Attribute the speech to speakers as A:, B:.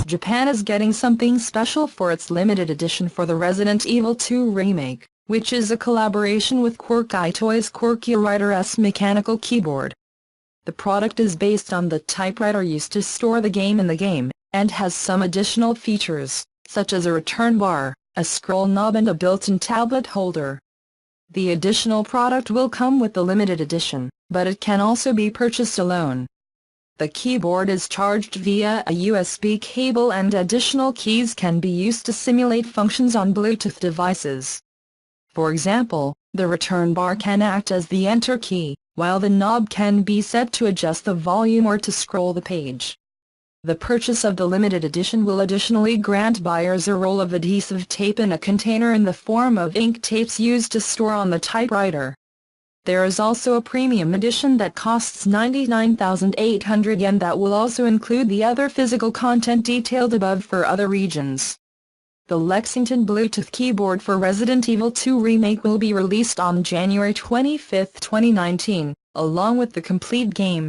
A: Japan is getting something special for its limited edition for the Resident Evil 2 Remake, which is a collaboration with Qwerkytoys Qwerkywriter S mechanical keyboard. The product is based on the typewriter used to store the game in the game, and has some additional features, such as a return bar, a scroll knob and a built-in tablet holder. The additional product will come with the limited edition, but it can also be purchased alone. The keyboard is charged via a USB cable and additional keys can be used to simulate functions on Bluetooth devices. For example, the return bar can act as the enter key, while the knob can be set to adjust the volume or to scroll the page. The purchase of the limited edition will additionally grant buyers a roll of adhesive tape in a container in the form of ink tapes used to store on the typewriter. There is also a premium edition that costs 99,800 yen that will also include the other physical content detailed above for other regions. The Lexington Bluetooth keyboard for Resident Evil 2 Remake will be released on January 25, 2019, along with the complete game,